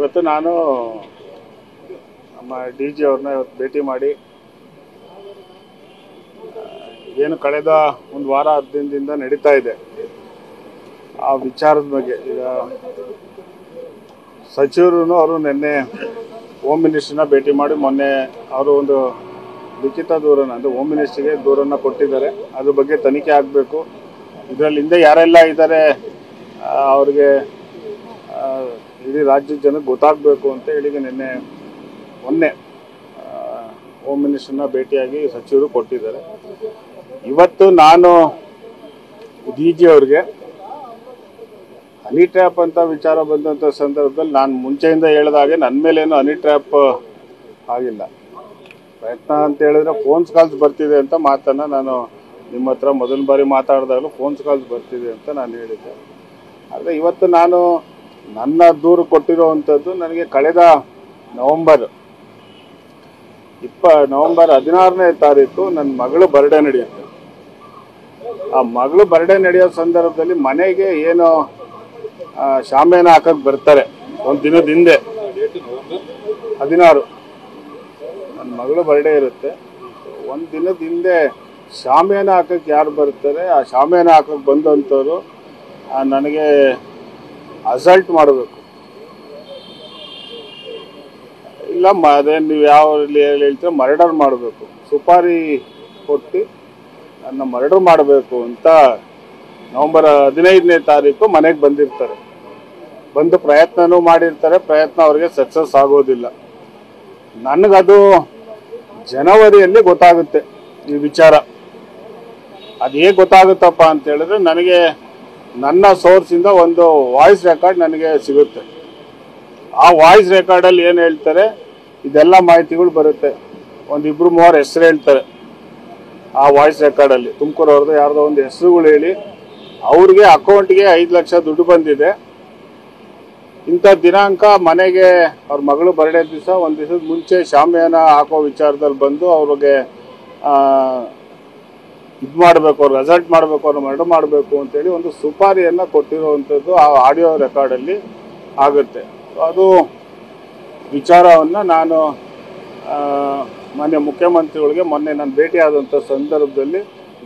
ಇವತ್ತು ನಾನು ನಮ್ಮ ಡಿ ಜಿ ಅವ್ರನ್ನ ಇವತ್ತು ಭೇಟಿ ಮಾಡಿ ಏನು ಕಳೆದ ಒಂದು ವಾರ 10 ದಿನದಿಂದ ನಡೀತಾ ಇದೆ ಆ ವಿಚಾರದ ಬಗ್ಗೆ. ಈಗ ಸಚಿವರು ಅವರು ನಿನ್ನೆ ಹೋಮ್ ಮಿನಿಸ್ಟ್ರನ್ನ ಭೇಟಿ ಮಾಡಿ ಮೊನ್ನೆ ಅವರು ಒಂದು ಲಿಖಿತ ದೂರನ್ನು ಅಂದರೆ ಹೋಮ್ ಮಿನಿಸ್ಟ್ರಿಗೆ ದೂರನ್ನು ಕೊಟ್ಟಿದ್ದಾರೆ. ಅದ್ರ ಬಗ್ಗೆ ತನಿಖೆ ಆಗಬೇಕು, ಇದರಲ್ಲಿ ಹಿಂದೆ ಯಾರೆಲ್ಲ ಇದ್ದಾರೆ ಅವ್ರಿಗೆ ಇಡೀ ರಾಜ್ಯದ ಜನಕ್ಕೆ ಗೊತ್ತಾಗಬೇಕು ಅಂತ ಹೇಳಿ ಮೊನ್ನೆ ಹೋಮ್ ಮಿನಿಸ್ಟರ್ನ ಭೇಟಿಯಾಗಿ ಸಚಿವರು ಕೊಟ್ಟಿದ್ದಾರೆ. ಇವತ್ತು ನಾನು ಡಿ ಜಿ ಅವ್ರಿಗೆ ಹನಿ ಟ್ರ್ಯಾಪ್ ಅಂತ ವಿಚಾರ ಬಂದಂಥ ಸಂದರ್ಭದಲ್ಲಿ ನಾನು ಮುಂಚೆಯಿಂದ ಹೇಳಿದಾಗೆ ನನ್ನ ಮೇಲೇನು ಹನಿ ಟ್ರ್ಯಾಪ್ ಆಗಿಲ್ಲ. ಪ್ರಯತ್ನ ಅಂತ ಹೇಳಿದ್ರೆ ಫೋನ್ಸ್ ಕಾಲ್ಸ್ ಬರ್ತಿದೆ ಅಂತ ಮಾತನ್ನು ನಾನು ನಿಮ್ಮ ಹತ್ರ ಮೊದಲ ಬಾರಿ ಮಾತಾಡಿದಾಗಲೂ ಫೋನ್ಸ್ ಕಾಲ್ಸ್ ಬರ್ತಿದೆ ಅಂತ ನಾನು ಹೇಳಿದ್ದೆ. ಆದರೆ ಇವತ್ತು ನಾನು ನನ್ನ ದೂರು ಕೊಟ್ಟಿರುವಂಥದ್ದು ನನಗೆ ಕಳೆದ ನವೆಂಬರ್ 16ನೇ ತಾರೀಕು ನನ್ನ ಮಗಳು ಬರ್ಡೇ ನಡೆಯುತ್ತೆ. ಆ ಮಗಳು ಬರ್ಡೇ ನಡೆಯೋ ಸಂದರ್ಭದಲ್ಲಿ ಮನೆಗೆ ಏನು ಶಾಮಿಯಾನ ಹಾಕಕ್ಕೆ ಬರ್ತಾರೆ ಒಂದು ದಿನದ ಹಿಂದೆ 16 ನನ್ನ ಮಗಳು ಬರ್ಡೇ ಇರುತ್ತೆ. ಒಂದು ದಿನದ ಹಿಂದೆ ಶಾಮಿಯಾನ ಹಾಕಕ್ಕೆ ಯಾರು ಬರ್ತಾರೆ, ಆ ಶಾಮಿಯಾನ ಹಾಕಕ್ಕೆ ಬಂದಂಥವ್ರು ನನಗೆ ಅಸಲ್ಟ್ ಮಾಡಬೇಕು. ಇಲ್ಲ ಅದೇನು ನೀವು ಯಾವ ಹೇಳ್ತೀರ ಮರ್ಡರ್ ಮಾಡಬೇಕು, ಸುಪಾರಿ ಕೊಟ್ಟು ನನ್ನ ಮರ್ಡರ್ ಮಾಡಬೇಕು ಅಂತ ನವೆಂಬರ್ 15ನೇ ತಾರೀಕು ಮನೆಗೆ ಬಂದಿರ್ತಾರೆ. ಬಂದು ಪ್ರಯತ್ನನೂ ಮಾಡಿರ್ತಾರೆ, ಪ್ರಯತ್ನ ಅವ್ರಿಗೆ ಸಕ್ಸಸ್ ಆಗೋದಿಲ್ಲ. ನನಗದು ಜನವರಿಯಲ್ಲಿ ಗೊತ್ತಾಗುತ್ತೆ ಈ ವಿಚಾರ. ಅದು ಹೇಗೆ ಗೊತ್ತಾಗುತ್ತಪ್ಪ ಅಂತ ಹೇಳಿದ್ರೆ ನನಗೆ ನನ್ನ ಸೋರ್ಸಿಂದ ಒಂದು ವಾಯ್ಸ್ ರೆಕಾರ್ಡ್ ನನಗೆ ಸಿಗುತ್ತೆ. ಆ ವಾಯ್ಸ್ ರೆಕಾರ್ಡಲ್ಲಿ ಏನು ಹೇಳ್ತಾರೆ ಇದೆಲ್ಲ ಮಾಹಿತಿಗಳು ಬರುತ್ತೆ. ಒಂದು 2-3 ಹೆಸರು ಹೇಳ್ತಾರೆ ಆ ವಾಯ್ಸ್ ರೆಕಾರ್ಡಲ್ಲಿ. ತುಮಕೂರು ಅವ್ರದ್ದು ಯಾರ್ದೋ ಒಂದು ಹೆಸರುಗಳು ಹೇಳಿ ಅವ್ರಿಗೆ ಅಕೌಂಟ್ಗೆ 5 ಲಕ್ಷ ದುಡ್ಡು ಬಂದಿದೆ, ಇಂಥ ದಿನಾಂಕ ಮನೆಗೆ ಅವ್ರ ಮಗಳು ಬರ್ಡೇ ದಿವಸ ಒಂದು ದಿವಸದ ಮುಂಚೆ ಶಾಮಿಯಾನ ಹಾಕೋ ವಿಚಾರದಲ್ಲಿ ಬಂದು ಅವ್ರಿಗೆ ಇದು ಮಾಡಬೇಕು, ಅವ್ರಿಗೆ ಅಸಲ್ಟ್ ಮಾಡಬೇಕು, ಅವ್ರನ್ನ ಮರ್ಡರ್ ಮಾಡಬೇಕು ಅಂತೇಳಿ ಒಂದು ಸುಪಾರಿಯನ್ನು ಕೊಟ್ಟಿರುವಂಥದ್ದು ಆ ಆಡಿಯೋ ರೆಕಾರ್ಡಲ್ಲಿ ಆಗುತ್ತೆ. ಅದು ವಿಚಾರವನ್ನು ನಾನು ಮಾನ್ಯ ಮುಖ್ಯಮಂತ್ರಿಗಳಿಗೆ ಮೊನ್ನೆ ನಾನು ಭೇಟಿಯಾದಂಥ ಸಂದರ್ಭದಲ್ಲಿ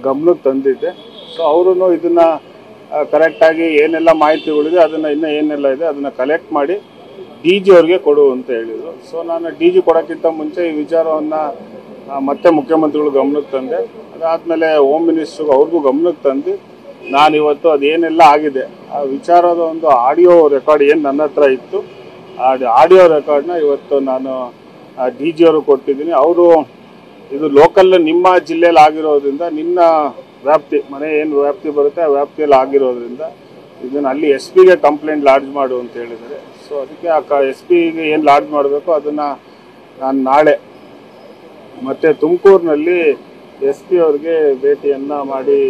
ಗಮನಕ್ಕೆ ತಂದಿದ್ದೆ. ಸೊ ಅವರು ಇದನ್ನು ಕರೆಕ್ಟಾಗಿ ಏನೆಲ್ಲ ಮಾಹಿತಿಗಳಿದೆ ಅದನ್ನು ಇನ್ನೂ ಏನೆಲ್ಲ ಇದೆ ಅದನ್ನು ಕಲೆಕ್ಟ್ ಮಾಡಿ ಡಿ ಜಿ ಅವ್ರಿಗೆ ಕೊಡು ಅಂತ ಹೇಳಿದರು. ಸೊ ನಾನು ಡಿ ಜಿ ಕೊಡೋಕ್ಕಿಂತ ಮುಂಚೆ ಈ ವಿಚಾರವನ್ನು ಮತ್ತೆ ಮುಖ್ಯಮಂತ್ರಿಗಳು ಗಮನಕ್ಕೆ ತಂದೆ. ಅದಾದಮೇಲೆ ಹೋಮ್ ಮಿನಿಸ್ಟ್ರಿಗೆ ಅವ್ರಿಗೂ ಗಮನಕ್ಕೆ ತಂದು ನಾನಿವತ್ತು ಅದೇನೆಲ್ಲ ಆಗಿದೆ ಆ ವಿಚಾರದ ಒಂದು ಆಡಿಯೋ ರೆಕಾರ್ಡ್ ಏನು ನನ್ನ ಹತ್ರ ಇತ್ತು ಆ ಆಡಿಯೋ ರೆಕಾರ್ಡ್ನ ಇವತ್ತು ನಾನು ಡಿ ಜಿ ಅವ್ರಿಗೆ ಕೊಟ್ಟಿದ್ದೀನಿ. ಅವರು ಇದು ಲೋಕಲ್ ನಿಮ್ಮ ಜಿಲ್ಲೆಯಲ್ಲಿ ಆಗಿರೋದ್ರಿಂದ ನಿನ್ನ ವ್ಯಾಪ್ತಿ ಮನೆ ಏನು ವ್ಯಾಪ್ತಿ ಬರುತ್ತೆ ಆ ವ್ಯಾಪ್ತಿಯಲ್ಲಿ ಆಗಿರೋದ್ರಿಂದ ಇದನ್ನು ಅಲ್ಲಿ ಎಸ್ ಪಿಗೆ ಕಂಪ್ಲೇಂಟ್ ಲಾಡ್ಜ್ ಮಾಡು ಅಂತ ಹೇಳಿದ್ದಾರೆ. ಸೊ ಅದಕ್ಕೆ ಎಸ್ ಪಿಗೆ ಏನು ಲಾಡ್ಜ್ ಮಾಡಬೇಕು ಅದನ್ನು ನಾನು ನಾಳೆ ಮತ್ತು ತುಮಕೂರಿನಲ್ಲಿ ಎಸ್ ಪಿ ಅವ್ರಿಗೆ ಭೇಟಿಯನ್ನು ಮಾಡಿ